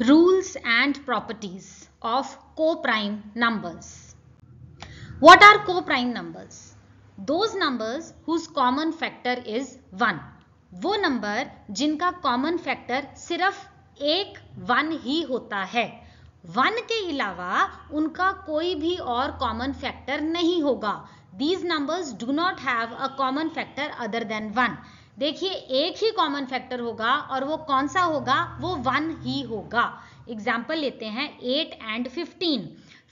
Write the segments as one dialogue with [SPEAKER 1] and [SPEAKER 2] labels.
[SPEAKER 1] Rules and properties of co-prime numbers. What are co-prime numbers? Those numbers whose common factor is 1. वो number जिनका common factor सिर्फ एक 1 ही होता है. 1 के अलावा उनका कोई भी और कॉमन फैक्टर नहीं होगा. These numbers do not have a common factor other than 1. देखिए एक ही कॉमन फैक्टर होगा और वो कौन सा होगा? वो 1 ही होगा. एग्जाम्पल लेते हैं 8 and 15.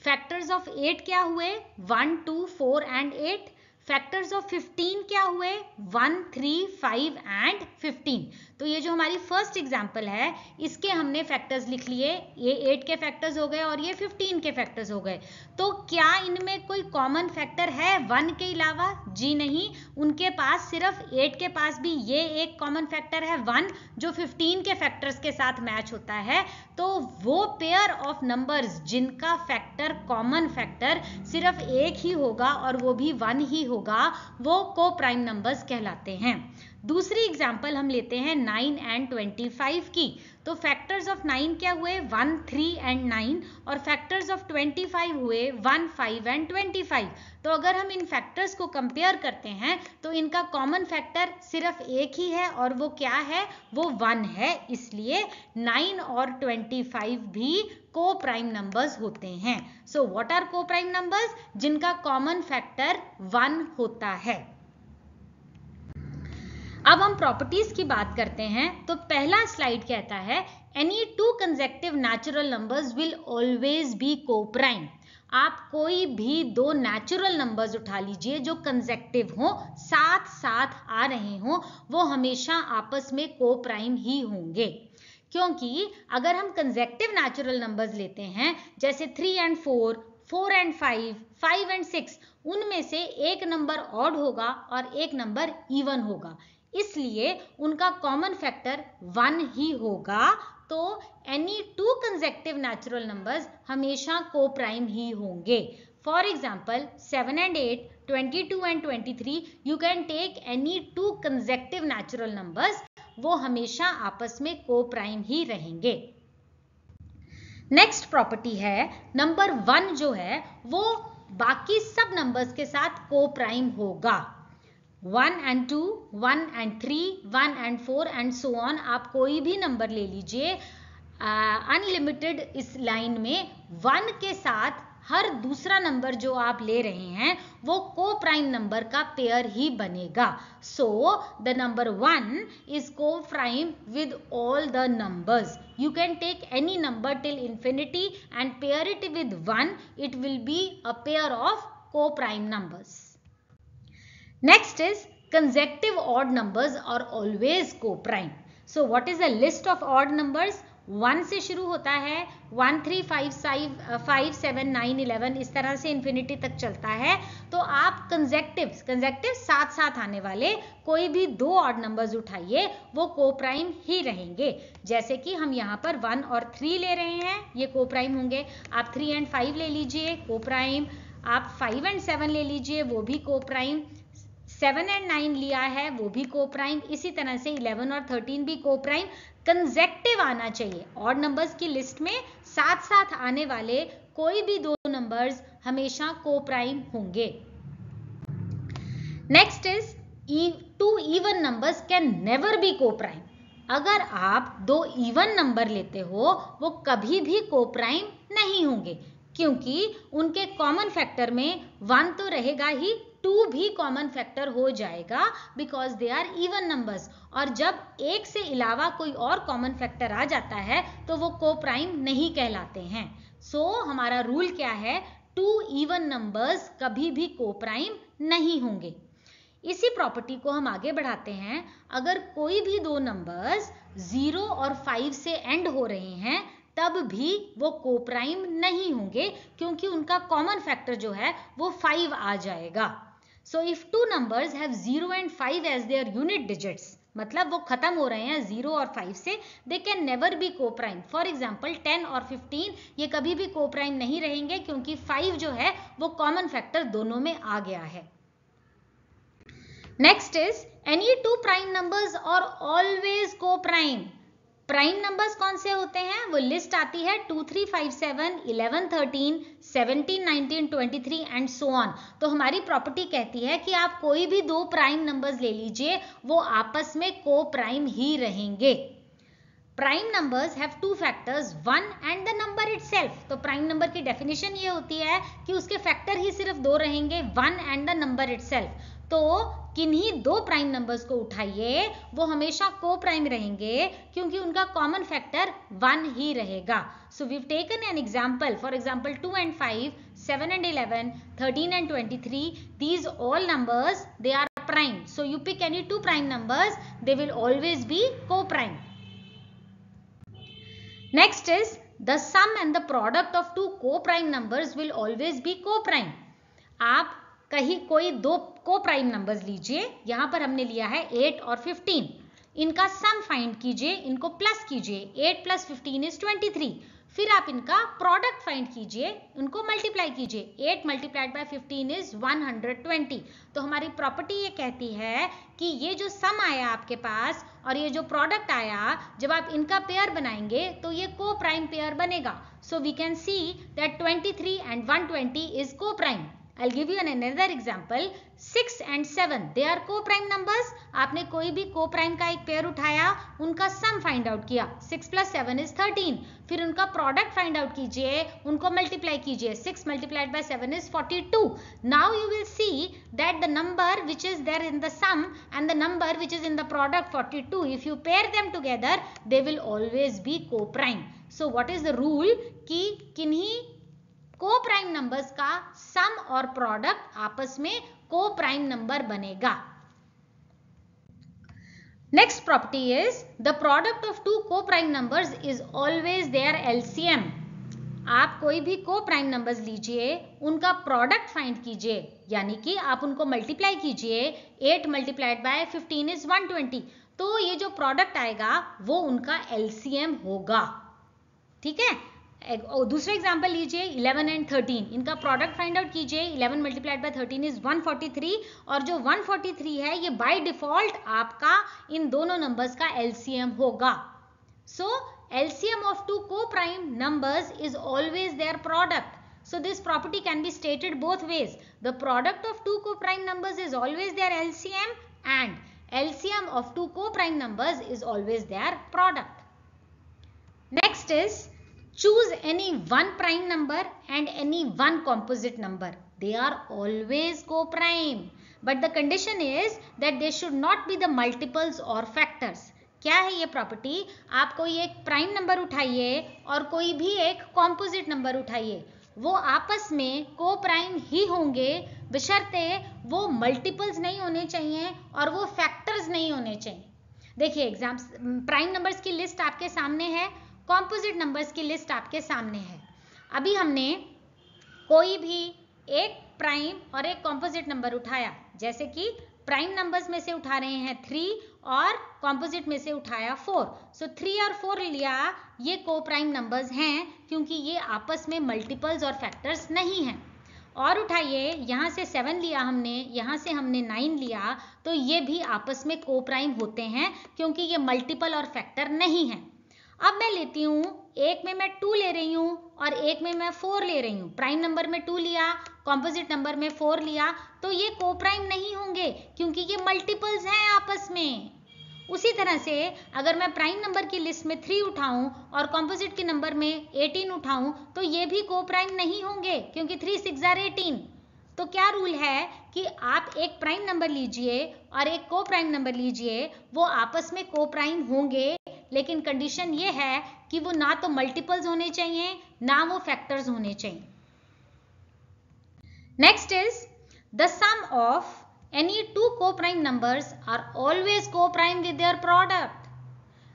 [SPEAKER 1] फैक्टर्स ऑफ 8 क्या हुए? 1, 2, 4 and 8. फैक्टर्स ऑफ 15 क्या हुए? 1, 3, 5 and 15. तो ये जो हमारी फर्स्ट एग्जाम्पल है इसके हमने फैक्टर्स लिख लिए. ये 8 के फैक्टर्स हो गए और ये 15 के फैक्टर्स हो गए. तो क्या इनमें कोई कॉमन फैक्टर है 1 के अलावा? जी नहीं. उनके पास सिर्फ 8 के पास भी ये एक कॉमन फैक्टर है 1 जो 15 के फैक्टर्स के साथ मैच होता है. तो वो पेयर ऑफ नंबर्स जिनका फैक्टर कॉमन फैक्टर सिर्फ एक ही होगा और वो भी 1 ही होगा, वो को प्राइम नंबर्स कहलाते हैं. दूसरी एग्जाम्पल हम लेते हैं 9 and 25 की. तो फैक्टर्स ऑफ 9 क्या हुए? 1, 3 and 9 और फैक्टर्स ऑफ 25 हुए 1, 5 and 25. तो अगर हम इन फैक्टर्स को कंपेयर करते हैं तो इनका कॉमन फैक्टर सिर्फ एक ही है और वो क्या है? वो 1 है. इसलिए 9 और 25 भी को प्राइम नंबर्स होते हैं. सो व्हाट आर को प्राइम नंबर्स? जिनका कॉमन फैक्टर 1 होता है. अब हम प्रॉपर्टीज की बात करते हैं. तो पहला स्लाइड कहता है any two consecutive natural numbers will always be को प्राइम. आप कोई भी दो नेचुरल नंबर्स उठा लीजिए जो कंसेक्टिव हो, साथ साथ आ रहे हो, वो हमेशा आपस में को प्राइम ही होंगे. क्योंकि अगर हम कंसेक्टिव नेचुरल नंबर्स लेते हैं जैसे 3 and 4, 4 and 5, 5 and 6, उनमें से एक नंबर ऑड होगा और एक नंबर इवन होगा. इसलिए उनका कॉमन फैक्टर 1 ही होगा. तो any two consecutive natural numbers हमेशा को प्राइम ही होंगे. For example 7 and 8, 22 and 23, you can take any two consecutive natural numbers, वो हमेशा आपस में को प्राइम ही रहेंगे. नेक्स्ट प्रॉपर्टी है नंबर 1 जो है वो बाकी सब नंबर्स के साथ को प्राइम होगा. 1 and 2, 1 and 3, 1 and 4 and so on. आप कोई भी नंबर ले लीजिए अनलिमिटेड इस लाइन में 1 के साथ हर दूसरा नंबर जो आप ले रहे हैं वो को प्राइम नंबर का पेयर ही बनेगा. सो द नंबर 1 इज को prime with all the numbers. You can take any number till infinity and pair it with 1. It will be a pair of co-prime numbers. Next is consecutive odd numbers are always co-prime. So what is the list of odd numbers? 1 से शुरू होता है, 1, 3, 5, 7, 9, 11 इस तरह से infinity तक चलता है. तो आप कंसेक्टिव साथ साथ आने वाले कोई भी दो ऑड नंबर्स उठाइए, वो को प्राइम ही रहेंगे. जैसे कि हम यहाँ पर 1 और 3 ले रहे हैं, ये को प्राइम होंगे. आप 3 and 5 ले लीजिए, को प्राइम. आप 5 and 7 ले लीजिए, वो भी को प्राइम. 7 and 9 लिया है, वो भी को प्राइम. इसी तरह से 11 और 13 भी को प्राइम. कंसेक्टिव आना चाहिए. ऑड नंबर्स की लिस्ट में साथ साथ आने वाले कोई भी दो नंबर्स हमेशा को प्राइम होंगे. Next is two even numbers can never be coprime. अगर आप दो इवन नंबर लेते हो वो कभी भी को प्राइम नहीं होंगे, क्योंकि उनके कॉमन फैक्टर में 1 तो रहेगा ही, 2 भी कॉमन फैक्टर हो जाएगा because they are even numbers. और जब एक से अलावा कोई और कॉमन फैक्टर आ जाता है तो वो को प्राइम नहीं कहलाते हैं. सो हमारा रूल क्या है? 2 इवन नंबर्स कभी भी को प्राइम नहीं होंगे. इसी प्रॉपर्टी को हम आगे बढ़ाते हैं. अगर कोई भी दो नंबर्स 0 और 5 से एंड हो रहे हैं तब भी वो को प्राइम नहीं होंगे, क्योंकि उनका कॉमन फैक्टर जो है वो 5 आ जाएगा. So if two numbers have 0 and 5 as their unit digits, मतलब वो खत्म हो रहे हैं 0 और 5 से, दे कैन नेवर बी को प्राइम. फॉर एग्जाम्पल 10 और 15 ये कभी भी को प्राइम नहीं रहेंगे, क्योंकि 5 जो है वो कॉमन फैक्टर दोनों में आ गया है. Next is any two prime numbers are always coprime. Prime numbers कौन से होते हैं, वो लिस्ट आती है 2, 3, 5, 7, 11, 13, 17, 19, 23 एंड सो ऑन। तो हमारी प्रॉपर्टी कहती है कि आप कोई भी दो प्राइम नंबर्स ले लीजिए, वो आपस में को प्राइम ही रहेंगे। Prime numbers have two factors, 1 and the number itself. तो प्राइम नंबर की डेफिनेशन ये होती है कि उसके फैक्टर ही सिर्फ दो रहेंगे, 1 एंड द नंबर इटसेल्फ। तो किन्हीं दो प्राइम नंबर्स को उठाइए, वो हमेशा को प्राइम रहेंगे क्योंकि उनका कॉमन फैक्टर 1 ही रहेगा। So we have taken an example, for example 2 and 5, 7 and 11, 13 and 23, these all numbers they are prime. So you pick any two prime numbers, they will always be co-prime. Next is the sum and the product of two co-prime numbers will always be co-prime. आप कहीं कोई दो co-prime numbers लीजिए, यहां पर हमने लिया है 8 और 15, इनका सम फाइंड कीजिए, इनको प्लस कीजिए, 8 + 15 is 23। फिर आप इनका प्रोडक्ट फाइंड कीजिए, उनको मल्टीप्लाई कीजिए, 8 × 15 is 120। तो हमारी प्रॉपर्टी ये कहती है कि ये जो सम आया आपके पास और ये जो प्रोडक्ट आया, जब आप इनका पेयर बनाएंगे तो ये को प्राइम पेयर बनेगा। So we can see that 23 and 120 is co-prime. I'll give you another example. 6 and 7 they are co-prime numbers. आपने कोई भी co-prime का एक पेयर उठाया, उनका सम फाइंड आउट किया, 6 + 7 is 13। फिर उनका प्रोडक्ट फाइंड आउट कीजिए, उनको मल्टीप्लाई कीजिए, 6 × 7 is 42। Now you will see that the number which is there in the sum and the number which is in the product 42, if you pair them together, they will always be co-prime. So what is the rule कि किन्हीं को prime numbers का सम और product आपस में coprime number बनेगा। Next property is the product of two coprime numbers is always their LCM. आप कोई भी को प्राइम नंबर्स लीजिए, उनका प्रोडक्ट फाइंड कीजिए, यानी कि आप उनको मल्टीप्लाई कीजिए, 8 × 15 is 120। तो ये जो प्रोडक्ट आएगा वो उनका एलसीएम होगा। ठीक है, दूसरा एग्जांपल लीजिए 11 and 13, इनका प्रोडक्ट फाइंड आउट कीजिए, 11 × 13 is 143 और जो 143 है ये बाय डिफॉल्ट आपका इन दोनों नंबर्स का एलसीएम होगा। सो LCM of two coprime numbers is always their product. So this property can be stated both ways. The product of two co-prime numbers is always their LCM and LCM of two co-prime numbers is always their product. Next is choose any one prime number and any one composite number. They are always co-prime. But the condition is that they should not be the multiples or factors. क्या है ये property? आप कोई एक prime number उठाइए और कोई भी एक कॉम्पोजिट नंबर उठाइए, वो आपस में को प्राइम ही होंगे बशर्ते वो मल्टीपल्स नहीं होने चाहिए और वो फैक्टर्स नहीं होने चाहिए। देखिए एग्जाम्स, प्राइम नंबर्स की लिस्ट आपके सामने है, कॉम्पोजिट नंबर्स की लिस्ट आपके सामने है। अभी हमने कोई भी एक प्राइम और एक कॉम्पोजिट नंबर उठाया, जैसे कि प्राइम नंबर्स में से उठा रहे हैं 3 और कॉम्पोजिट में से उठाया 4। सो 3 और 4 लिया, ये को प्राइम नंबर्स हैं क्योंकि ये आपस में मल्टीपल्स और फैक्टर्स नहीं हैं। और उठाइए, यहाँ से 7 लिया हमने, यहाँ से हमने 9 लिया, तो ये भी आपस में को प्राइम होते हैं क्योंकि ये मल्टीपल और फैक्टर नहीं है। अब मैं लेती हूँ, एक में मैं 2 ले रही हूँ और एक में मैं 4 ले रही हूँ। प्राइम नंबर में 2 लिया, कॉम्पोजिट नंबर में 4 लिया, तो ये को प्राइम नहीं होंगे क्योंकि ये मल्टीपल्स हैं आपस में। उसी तरह से अगर मैं प्राइम नंबर की लिस्ट में 3 उठाऊं और कॉम्पोजिट के नंबर में 18 उठाऊं, तो ये भी को प्राइम नहीं होंगे क्योंकि 3 6 are 18। तो क्या रूल है कि आप एक प्राइम नंबर लीजिए और एक को प्राइम नंबर लीजिए, वो आपस में को प्राइम होंगे, लेकिन कंडीशन ये है कि वो ना तो मल्टीपल्स होने चाहिए ना वो फैक्टर्स होने चाहिए। Next is the sum of any two co-prime numbers are always co-prime with their product.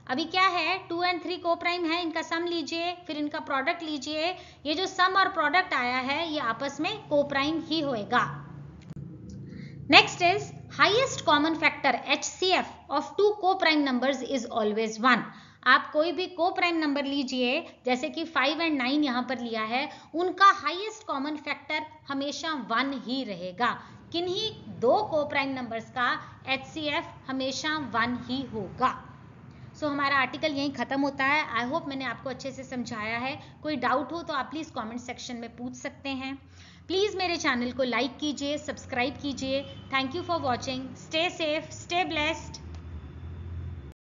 [SPEAKER 1] अभी क्या है, 2 and 3 co-prime है, इनका सम लीजिए, फिर इनका प्रोडक्ट लीजिए, ये जो सम और प्रोडक्ट आया है ये आपस में co-prime ही होएगा। Next is highest common factor HCF of two co-prime numbers is always 1. आप कोई भी को प्राइम नंबर लीजिए, जैसे कि 5 and 9 यहाँ पर लिया है, उनका हाईएस्ट कॉमन फैक्टर हमेशा 1 ही रहेगा। किन्हीं दो को प्राइम नंबर्स का HCF हमेशा 1 ही होगा। सो हमारा आर्टिकल यहीं ख़त्म होता है। आई होप मैंने आपको अच्छे से समझाया है। कोई डाउट हो तो आप प्लीज़ कमेंट सेक्शन में पूछ सकते हैं। प्लीज़ मेरे चैनल को लाइक कीजिए, सब्सक्राइब कीजिए। Thank you for watching. Stay safe, stay blessed.